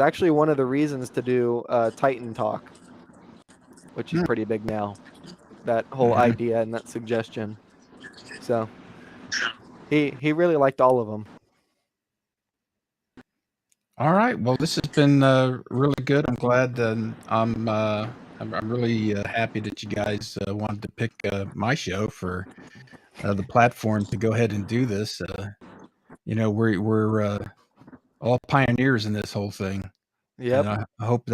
B: actually one of the reasons to do Titan Talk, which is pretty big now. That whole idea and that suggestion. So he really liked all of them.
A: All right. Well, this has been really good. I'm glad. I'm really happy that you guys wanted to pick my show for the platform to go ahead and do this. We're all pioneers in this whole thing.
B: Yep.
A: And I hope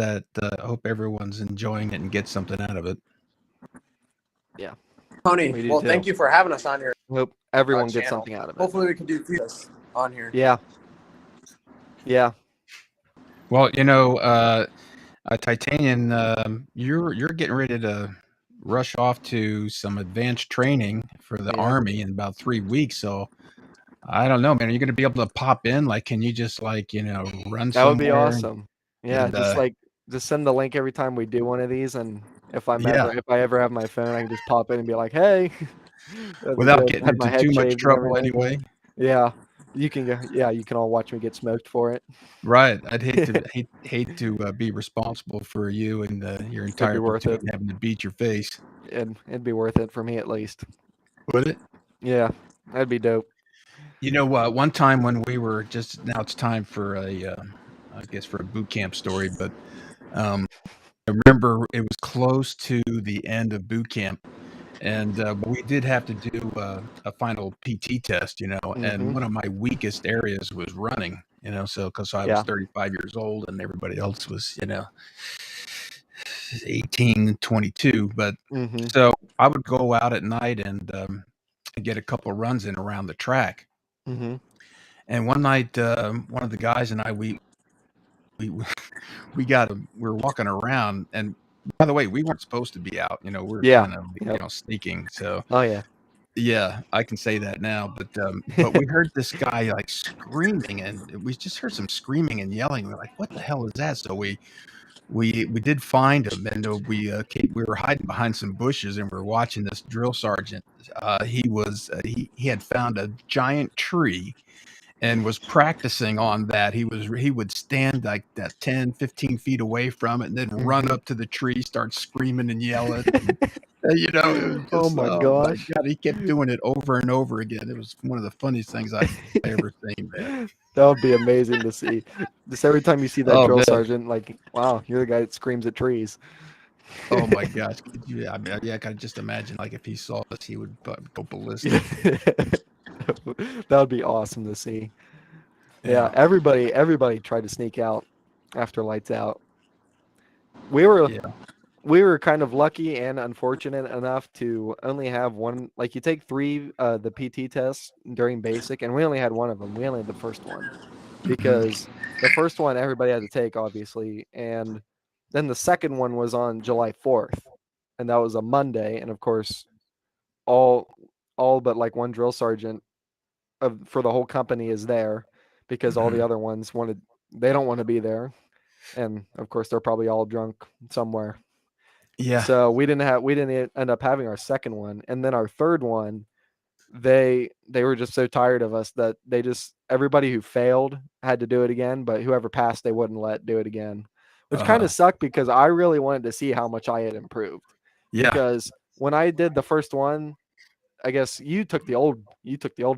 A: everyone's enjoying it and gets something out of it.
B: Yeah.
C: Tony, well, thank you for having us on here.
B: Hope everyone gets something out of it.
C: Hopefully we can do this on here.
B: Yeah. Yeah.
A: Well, Titanian, you're getting ready to rush off to some advanced training for the Army in about 3 weeks. So I don't know, man. Are you going to be able to pop in? Like, can you just run somewhere?
B: That would be awesome. Yeah, just send the link every time we do one of these, and if I ever have my phone, I can just pop in and be like, "Hey." That'd be
A: without
B: good.
A: getting
B: Had my
A: into
B: head
A: too much
B: shaved and
A: trouble
B: everything.
A: anyway.
B: Yeah, you can go. Yeah, you can all watch me get smoked for it.
A: Right. I'd hate to be responsible for you and your
B: It'd be
A: entire
B: worth
A: platoon
B: it.
A: having to beat your face.
B: It'd be worth it for me at least.
A: Would it?
B: Yeah, that'd be dope.
A: You know, one time when we were just now, it's time for I guess for a boot camp story, but I remember it was close to the end of boot camp, and we did have to do a final PT test, you know, and
B: Mhm.
A: one of my weakest areas was running, you know, so because I was
B: Yeah.
A: 35 years old and everybody else was, you know, 18, 22. But
B: Mhm.
A: so I would go out at night and get a couple runs in around the track.
B: Mhm.
A: And one night, one of the guys and I, we we were walking around, and by the way, we weren't supposed to be out. You know, we were
B: Yeah.
A: kind of, you
B: Yep.
A: know, sneaking. So
B: Oh yeah.
A: yeah, I can say that now. But we heard this guy like screaming, and we just heard some screaming and yelling. We're like, "What the hell is that?" So we did find him, and we were hiding behind some bushes, and we were watching this drill sergeant. He had found a giant tree and was practicing on that. He would stand like that 10, 15 feet away from it and then run
B: Mhm.
A: up to the tree, start screaming and yelling. And, you know, it was
B: Oh
A: just,
B: my
A: oh my
B: gosh.
A: God, he kept doing it over and over again. It was one of the funniest things I ever seen, man.
B: That would be amazing to see. Just every time you see that
A: Oh
B: drill
A: man.
B: sergeant, like, wow, you're the guy that screams at trees.
A: Oh my gosh. Could you, I mean, yeah, I can just imagine like if he saw us, he would go ballistic.
B: That would be awesome to see. Yeah,
A: Yeah.
B: everybody tried to sneak out after lights out. We were
A: Yeah.
B: we were kind of lucky and unfortunate enough to only have one. Like you take three the PT tests during basic, and we only had one of them. We only had the first one
A: Mhm.
B: because the first one everybody had to take, obviously, and then the second one was on July 4th, and that was a Monday, and of course, all all but like one drill sergeant for the whole company is there because all the
A: Mhm.
B: other ones they don't want to be there, and of course they're probably all drunk somewhere.
A: Yeah.
B: So we didn't end up having our second one, and then our third one, they were just so tired of us that they just everybody who failed had to do it again, but whoever passed they wouldn't let do it again, which kind
A: Uh-huh.
B: of sucked because I really wanted to see how much I had improved.
A: Yeah.
B: Because when I did the first one, I guess you took the old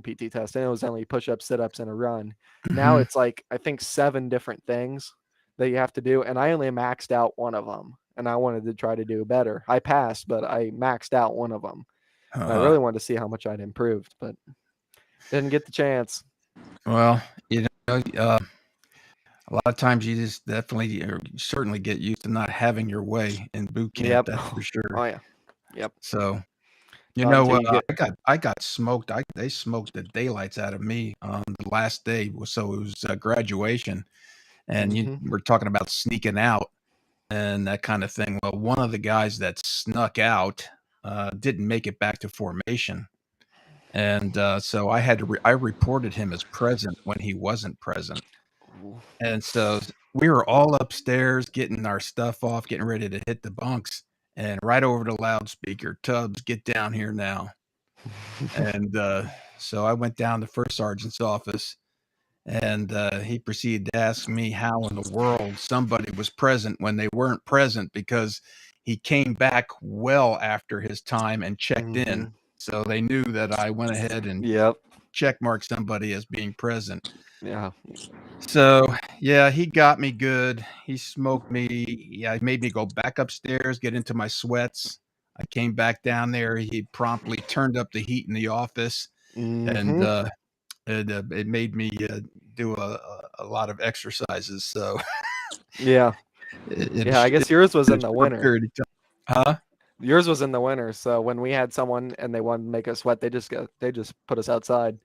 B: PT test, and it was only push-ups, sit-ups, and a run. Now
A: Mhm.
B: it's like I think 7 different things that you have to do, and I only maxed out one of them, and I wanted to try to do better. I passed, but I maxed out one of them, and I
A: Uh-huh.
B: really wanted to see how much I'd improved, but didn't get the chance.
A: Well, you know, a lot of times you just definitely or you certainly get used to not having your way in boot camp,
B: Yep.
A: that's for
B: Oh
A: sure.
B: yeah. Yep.
A: So, you
B: Not
A: know,
B: until you get.
A: I got smoked. They smoked the daylights out of me on the last day. So it was graduation, and you
B: Mhm.
A: were talking about sneaking out and that kind of thing. Well, one of the guys that snuck out didn't make it back to formation, and so I reported him as present when he wasn't present.
B: Ooh.
A: And so we were all upstairs getting our stuff off, getting ready to hit the bunks, and right over the loudspeaker, "Tubbs, get down here now." And so I went down to first sergeant's office, and he proceeded to ask me how in the world somebody was present when they weren't present because he came back well after his time and checked in.
B: Mhm.
A: So they knew that I went ahead and
B: Yep.
A: check marked somebody as being present.
B: Yeah.
A: So, yeah, he got me good. He smoked me. Yeah, he made me go back upstairs, get into my sweats. I came back down there. He promptly turned up the heat in the office, and
B: Mhm.
A: it made me do a lot of exercises. So
B: Yeah. Yeah. I guess yours was
A: in a
B: in the
A: short
B: winter.
A: period of time. Huh?
B: Yours was in the winter, so when we had someone and they wanted to make us sweat, they just put us outside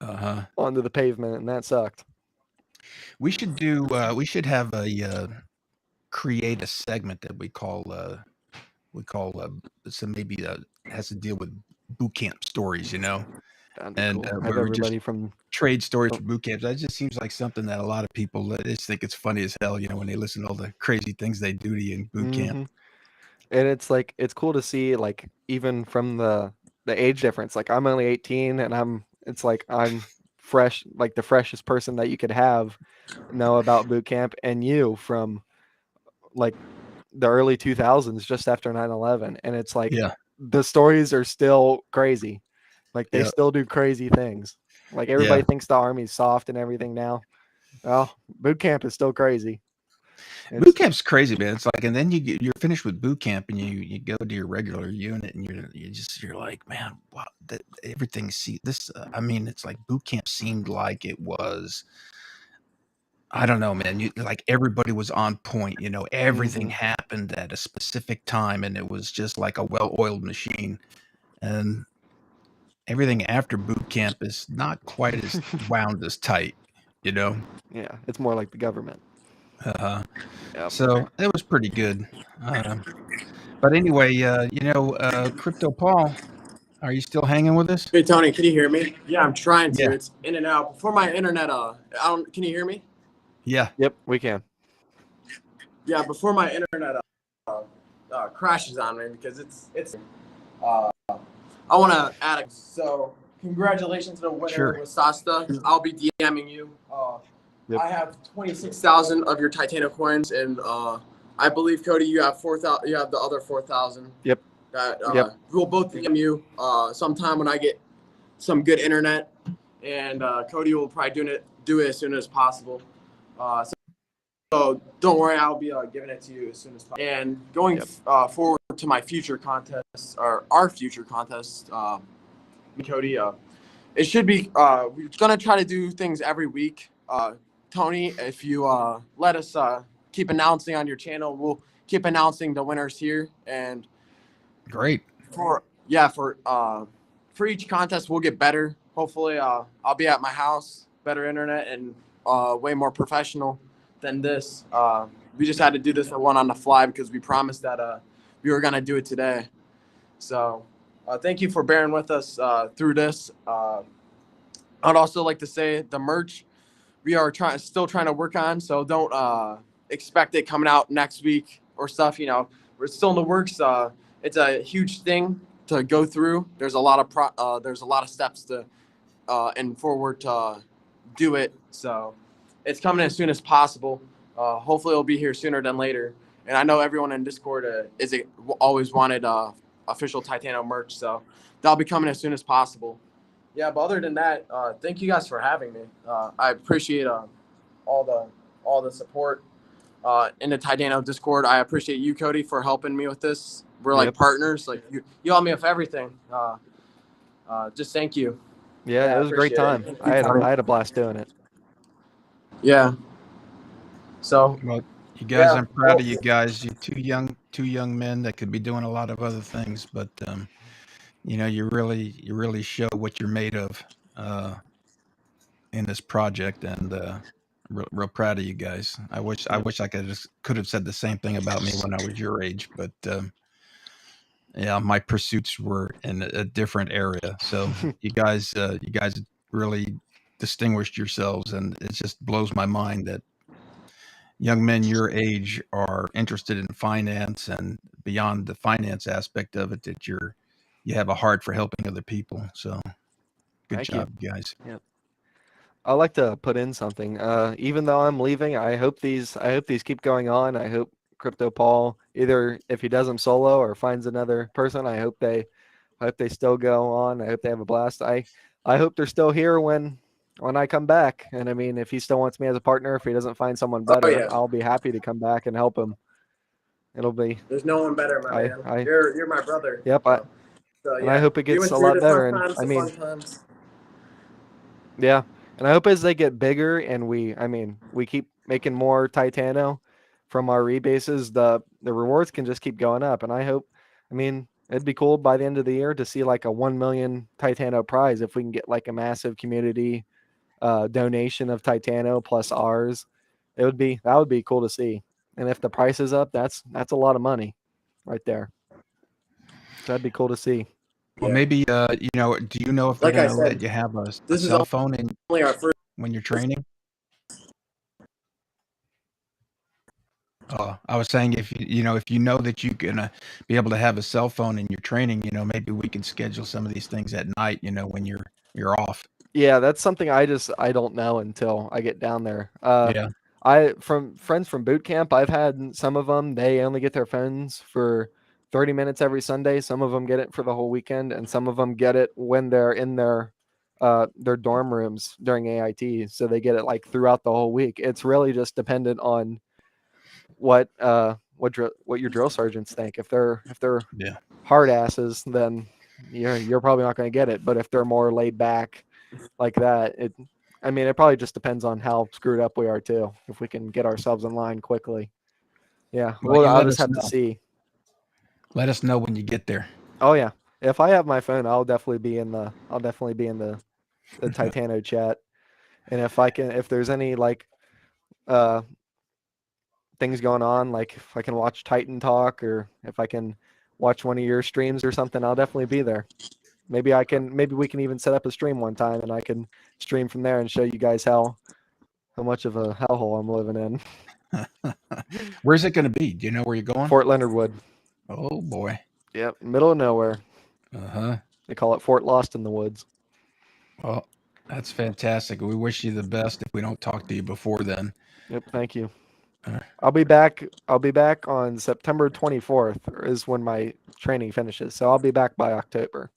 A: Uh-huh.
B: onto the pavement, and that sucked.
A: We should have a create a segment that we call so maybe has to deal with boot camp stories, you know,
B: That'd be
A: and
B: cool. Have
A: where we just
B: everybody from.
A: trade stories
B: from
A: from boot camps. That just seems like something that a lot of people just think it's funny as hell, you know, when they listen to all the crazy things they do to you in boot camp.
B: hmm And it's like it's cool to see like even from the age difference. Like I'm only 18, and it's like I'm fresh, like the freshest person that you could know about boot camp, and you from like the early 2000s, just after 9/11, and it's like
A: Yeah.
B: the stories are still crazy. Like they
A: Yeah.
B: still do crazy things. Like everybody thinks the Army's soft and everything now. Well, boot camp is still crazy.
A: Boot camp's crazy, man. It's like, and then you're finished with boot camp, and you go to your regular unit, and you're like, man, wow, everything. See this. I mean, it's like boot camp seemed like it was. I don't know, man. Like everybody was on point. Everything happened at a specific time, and it was just like a well-oiled machine. And everything after boot camp is not quite as wound as tight.
B: Yeah, it's more like the government. Yep.
A: So it was pretty good. But anyway, Crypto Paul, are you still hanging with us?
C: Hey Tony, can you hear me? Yeah, I'm trying to.
A: Yeah.
C: It's in and out. Before my internet, can you hear me?
A: Yeah.
B: Yep, we can.
C: Yeah, before my internet crashes on me, because it's. I want to add. So congratulations to the winner with Sasta. I'll be DMing you.
B: Yep.
C: I have 26,000 of your Titano coins, and I believe Cody, you have 4,000. You have the other 4,000.
B: Yep.
C: We'll both DM you sometime when I get some good internet, and Cody will probably do it as soon as possible. So don't worry, I'll be giving it to you as soon as possible. And going forward to my future contests, or our future contests, Cody, it should be we're gonna try to do things every week. Tony, if you let us keep announcing on your channel, we'll keep announcing the winners here. And
A: great.
C: For each contest, we'll get better. Hopefully, I'll be at my house, better internet, and way more professional than this. We just had to do this one on the fly because we promised that we were gonna do it today. So thank you for bearing with us through this. I'd also like to say the merch we are still trying to work on, so don't expect it coming out next week or stuff. We're still in the works. It's a huge thing to go through. There's a lot of steps to and forward to do it. So it's coming as soon as possible. Hopefully it'll be here sooner than later. And I know everyone in Discord always wanted official Titano merch, so that'll be coming as soon as possible. Yeah, but other than that, thank you guys for having me. I appreciate all the support in the Titano Discord. I appreciate you, Cody, for helping me with this. We're like partners. Like you help me with everything. Just thank you.
B: Yeah, it was a great time. I had a blast doing it.
C: Yeah. So.
A: Well, you guys, I'm proud of you guys. You're two young men that could be doing a lot of other things, but you really show what you're made of in this project, and real proud of you guys. I wish I could have said the same thing about me when I was your age, but yeah, my pursuits were in a different area. So you guys really distinguished yourselves, and it just blows my mind that young men your age are interested in finance, and beyond the finance aspect of it, that you have a heart for helping other people. So good job, guys.
B: Yep. I like to put in something. Even though I'm leaving, I hope these keep going on. I hope Crypto Paul, either if he does them solo or finds another person, I hope they still go on. I hope they have a blast. I hope they're still here when I come back. And I mean, if he still wants me as a partner, if he doesn't find someone better, I'll be happy to come back and help him.
C: There's no one better, my man. You're my brother.
B: Yep. And I hope it gets a lot better. And I mean, yeah. And I hope as they get bigger and we keep making more Titano from our rebases, the rewards can just keep going up. And I hope, it'd be cool by the end of the year to see like a 1 million Titano prize if we can get like a massive community donation of Titano plus ours. That would be cool to see. And if the price is up, that's a lot of money right there. That'd be cool to see.
A: Well, maybe do you know if they're going to let you have a cell phone when you're training? I was saying if if you know that you're gonna be able to have a cell phone in your training, maybe we can schedule some of these things at night, when you're off.
B: Yeah, that's something I don't know until I get down there.
A: Yeah.
B: I from friends from boot camp, I've had some of them. They only get their phones for 30 minutes every Sunday. Some of them get it for the whole weekend, and some of them get it when they're in their dorm rooms during AIT. So they get it like throughout the whole week. It's really just dependent on what your drill sergeants think. If they're
A: Yeah.
B: hard asses, then you're probably not going to get it. But if they're more laid back like that, it probably just depends on how screwed up we are too. If we can get ourselves in line quickly, yeah.
A: Well,
B: Well,
A: you
B: I'll
A: let
B: just
A: us
B: have to
A: know.
B: see.
A: Let us know when you get there.
B: Oh yeah, if I have my phone, I'll definitely be in the Titano chat. And if there's any like uh things going on, like if I can watch Titan talk or if I can watch one of your streams or something, I'll definitely be there. Maybe we can even set up a stream one time and I can stream from there and show you guys how much of a hellhole I'm living in.
A: Where's it going to be? Do you know where you're going?
B: Fort Leonard Wood.
A: Oh boy.
B: Yep, middle of nowhere.
A: Uh-huh.
B: They call it Fort Lost in the Woods.
A: Well, that's fantastic. We wish you the best if we don't talk to you before then.
B: Yep, thank you.
A: All right.
B: I'll be back on September 24th is when my training finishes. So I'll be back by October.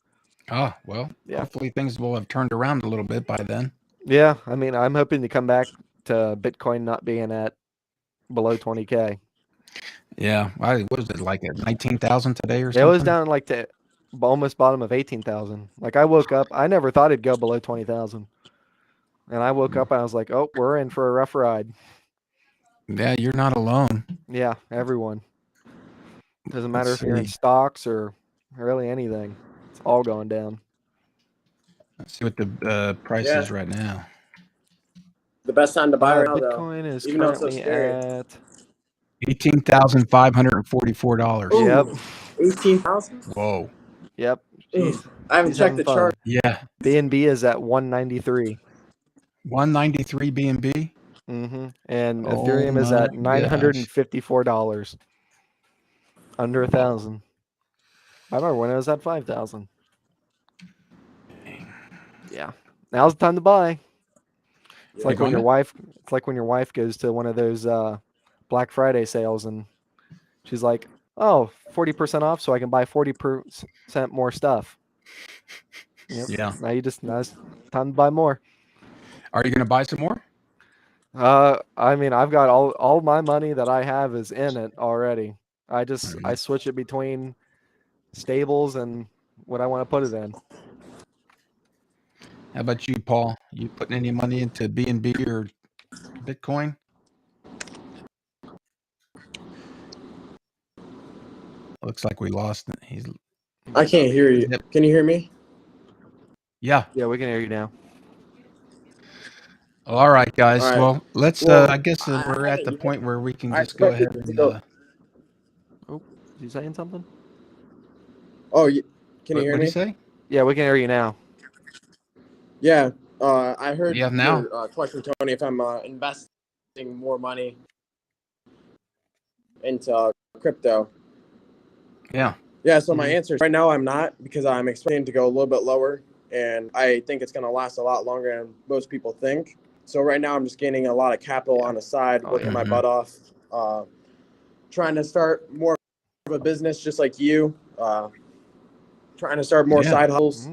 A: Oh, well,
B: Yeah.
A: Hopefully things will have turned around a little bit by then.
B: Yeah, I'm hoping to come back to Bitcoin not being at below 20K.
A: Yeah. What was it, like at 19,000 today or something?
B: It was down like to almost bottom of 18,000. Like I woke up, I never thought it'd go below 20,000. And I woke up and I was like, oh, we're in for a rough ride.
A: Yeah, you're not alone.
B: Yeah, everyone. Doesn't matter
A: Let's
B: if you're in
A: see.
B: stocks or really anything. It's all going down.
A: Let's see what the price
C: Yeah.
A: is right now.
C: The best time to buy right now, though.
B: Bitcoin is
C: even though it's so
B: currently
C: scary.
B: at
A: $18,544.
B: Yep.
C: 18,000.
A: Whoa.
B: Yep.
C: I haven't checked the chart.
A: Yeah.
B: BNB is at 193.
A: 193 BNB.
B: Mm-hmm. And
A: Oh
B: Ethereum is at
A: my gosh.
B: $954. Under 1,000. I remember when it was at 5,000. Yeah. Now's the time to buy. It's like when your wife goes to one of those Black Friday sales and she's like, "Oh, 40% off so I can buy 40% more stuff." Yep.
A: Yeah.
B: Now it's time to buy more.
A: Are you going to buy some more?
B: I've got all my money that I have is in it already. I switch it between stables and what I want to put it in.
A: How about you, Paul? You putting any money into BNB or Bitcoin? Looks like we lost it.
C: I can't hear you. Can you hear me?
A: Yeah.
B: Yeah, we can hear you now.
A: All right, guys.
C: All right.
A: Well, let's.
C: Well,
A: I guess we're at the point where we can just go ahead and.
B: Oh, you saying something?
C: Oh, can you hear
A: What
C: me?
A: did you say?
B: Yeah, we can hear you now.
C: Yeah. I heard
A: now.
C: your question, Tony. If I'm investing more money into crypto.
A: Yeah.
C: Yeah. So my answer is right now I'm not, because I'm expecting to go a little bit lower, and I think it's going to last a lot longer than most people think. So right now I'm just gaining a lot of capital on the side, working my butt off, trying to start more of a business just like you, trying to start more side hustles.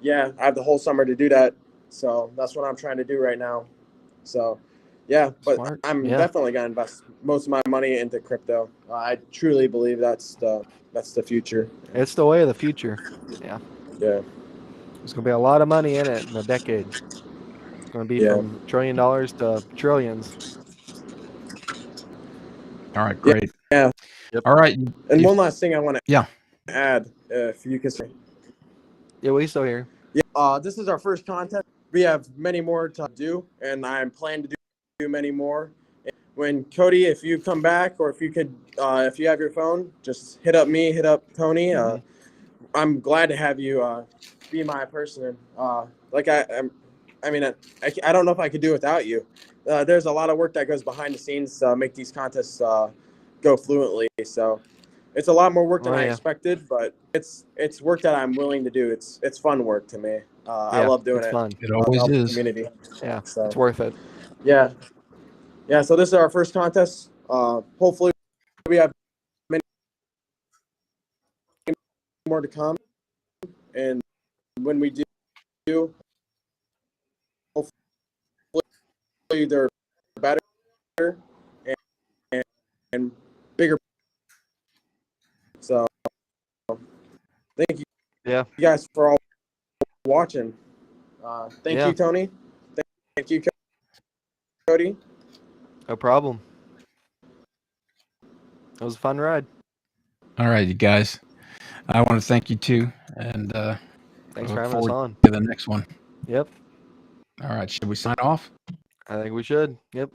C: Yeah, I have the whole summer to do that. So that's what I'm trying to do right now. So, yeah, but
B: Smart.
C: I'm definitely going to invest most of my money into crypto. I truly believe that's the future.
B: It's the way of the future. Yeah.
C: Yeah.
B: There's going to be a lot of money in it in a decade. It's going to be from $1 trillion to trillions.
A: All right, great.
C: Yeah.
B: Yep.
A: All right.
C: And one last thing I want to add, if you can say.
B: Yeah, we still here.
C: Yeah. This is our first contest. We have many more to do, and I'm planning to do many more. When Cody, if you come back, or if you could, if you have your phone, just hit up me, hit up Tony. I'm glad to have you be my person. I don't know if I could do without you. there's a lot of work that goes behind the scenes to make these contests go fluently. So it's a lot more work than I expected, but it's work that I'm willing to do. It's fun work to me. I love doing it.
B: Fun.
A: It always
C: help the
A: is.
C: community.
B: Yeah,
C: So
B: it's worth it.
C: yeah. So this is our first contest. Hopefully we have many more to come, and when we do, hopefully they're better and, and bigger. So thank you, you guys for all watching. Thank you, Tony. Thank you, Cody.
B: No problem. It was a fun ride.
A: All right, you guys. I want to thank you too, and
B: thanks for having us on.
A: To the next one.
B: Yep.
A: All right, should we sign off?
B: I think we should. Yep.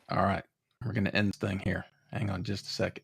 A: All right, we're going to end this thing here. Hang on just a second.